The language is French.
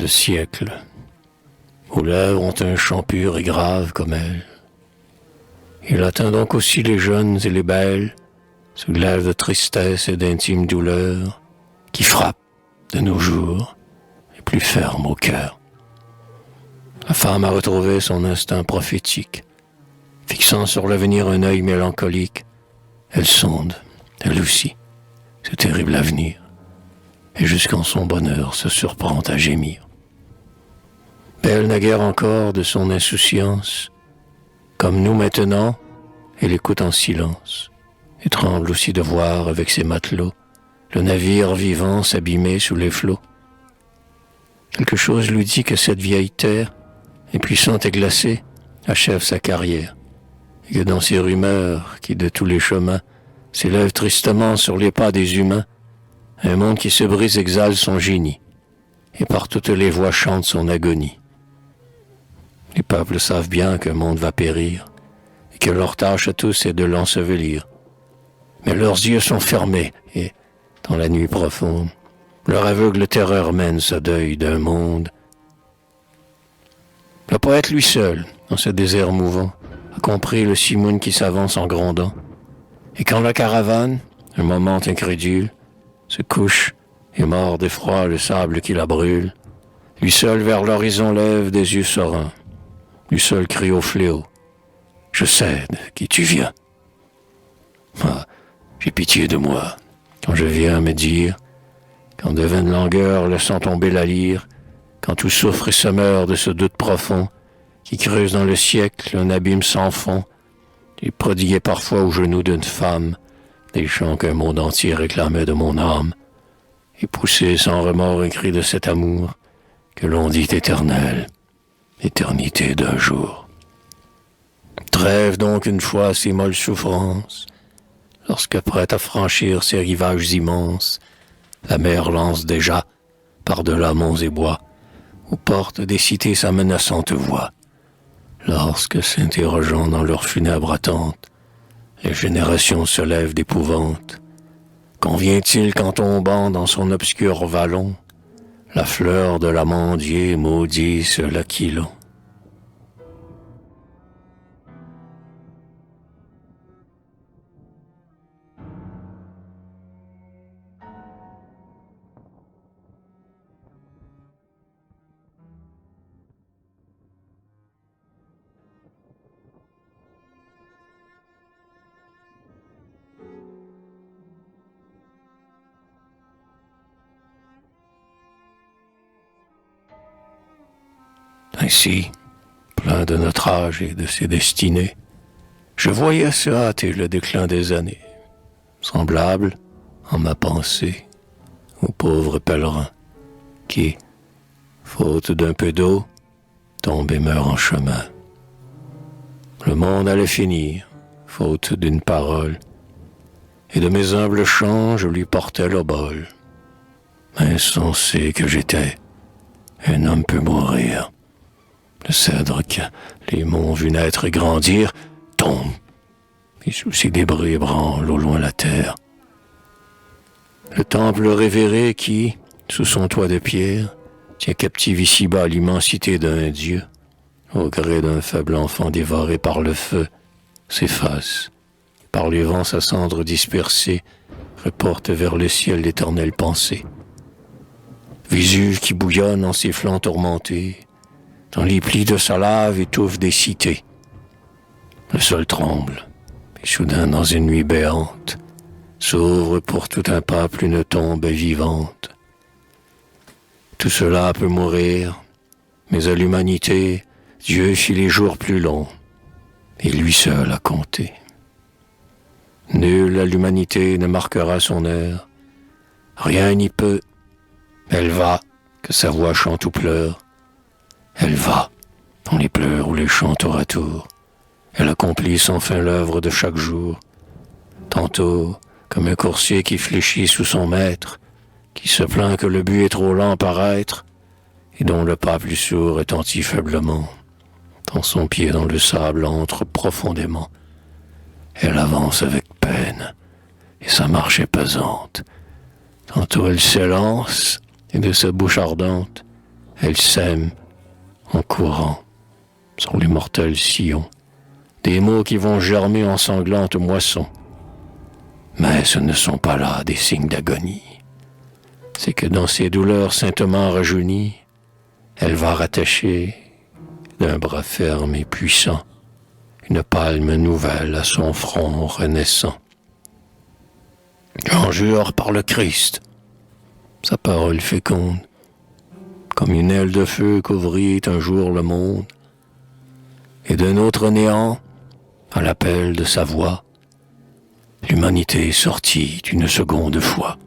le siècle. Aux lèvres ont un chant pur et grave comme elle. Il atteint donc aussi les jeunes et les belles, ce glaive de tristesse et d'intime douleur qui frappe de nos jours et plus ferme au cœur. La femme a retrouvé son instinct prophétique. Fixant sur l'avenir un œil mélancolique, elle sonde, elle aussi, ce terrible avenir, et jusqu'en son bonheur se surprend à gémir. Belle naguère encore de son insouciance, comme nous maintenant, elle écoute en silence, et tremble aussi de voir avec ses matelots le navire vivant s'abîmer sous les flots. Quelque chose lui dit que cette vieille terre, impuissante et glacée, achève sa carrière, et que dans ces rumeurs qui de tous les chemins s'élèvent tristement sur les pas des humains, un monde qui se brise exhale son génie, et par toutes les voix chante son agonie. Les peuples savent bien qu'un monde va périr, et que leur tâche à tous est de l'ensevelir. Mais leurs yeux sont fermés, et, dans la nuit profonde, leur aveugle terreur mène ce deuil d'un monde. Le poète lui seul, dans ce désert mouvant, a compris le simoun qui s'avance en grondant. Et quand la caravane, un moment incrédule, se couche et mord d'effroi le sable qui la brûle, lui seul vers l'horizon lève des yeux sereins. Lui seul crie au fléau, « Je cède, qui tu viens ?» Ah, j'ai pitié de moi, quand je viens me dire, quand de vaines langueurs laissant tomber la lyre, quand tout souffre et se meurt de ce doute profond, qui creuse dans le siècle un abîme sans fond, et prodiguait parfois aux genoux d'une femme des chants qu'un monde entier réclamait de mon âme, et poussait sans remords un cri de cet amour que l'on dit éternel, éternité d'un jour. Trêve donc une fois ces molles souffrances, lorsque prête à franchir ces rivages immenses, la mer lance déjà, par-delà monts et bois, aux portes des cités sa menaçante voix. Lorsque, s'interrogeant dans leur funèbre attente, les générations se lèvent d'épouvante, convient-il qu'en tombant dans son obscur vallon, la fleur de l'amandier maudisse l'aquilon? Ainsi, plein de notre âge et de ses destinées, je voyais se hâter le déclin des années, semblable, en ma pensée, au pauvre pèlerin qui, faute d'un peu d'eau, tombe et meurt en chemin. Le monde allait finir, faute d'une parole, et de mes humbles chants je lui portais l'obole. Insensé que j'étais, un homme peut mourir. Le cèdre que les monts vus naître et grandir tombe, et sous ses débris ébranle au loin la terre. Le temple révéré qui, sous son toit de pierre, tient captive ici-bas l'immensité d'un dieu, au gré d'un faible enfant dévoré par le feu, s'efface, par les vents sa cendre dispersée, reporte vers le ciel l'éternelle pensée. Vésuve qui bouillonne en ses flancs tourmentés, dans les plis de sa lave étouffe des cités. Le sol tremble, et soudain dans une nuit béante, s'ouvre pour tout un peuple une tombe vivante. Tout cela peut mourir, mais à l'humanité, Dieu fit les jours plus longs, et lui seul a compté. Nul à l'humanité ne marquera son heure, rien n'y peut, elle va, que sa voix chante ou pleure. Elle va, dans les pleurs ou les chants tour à tour. Elle accomplit sans fin l'œuvre de chaque jour. Tantôt, comme un coursier qui fléchit sous son maître, qui se plaint que le but est trop lent à paraître, et dont le pas plus sourd retentit faiblement. Dans son pied dans le sable entre profondément. Elle avance avec peine, et sa marche est pesante. Tantôt elle s'élance, et de sa bouche ardente, Elle sème en courant sur les mortels sillons des mots qui vont germer en sanglantes moissons. Mais ce ne sont pas là des signes d'agonie. C'est que dans ces douleurs saintement rajeunies, elle va rattacher d'un bras ferme et puissant une palme nouvelle à son front renaissant. J'en jure par le Christ, sa parole féconde, comme une aile de feu qu'ouvrit un jour le monde, et d'un autre néant, à l'appel de sa voix, l'humanité sortit une seconde fois.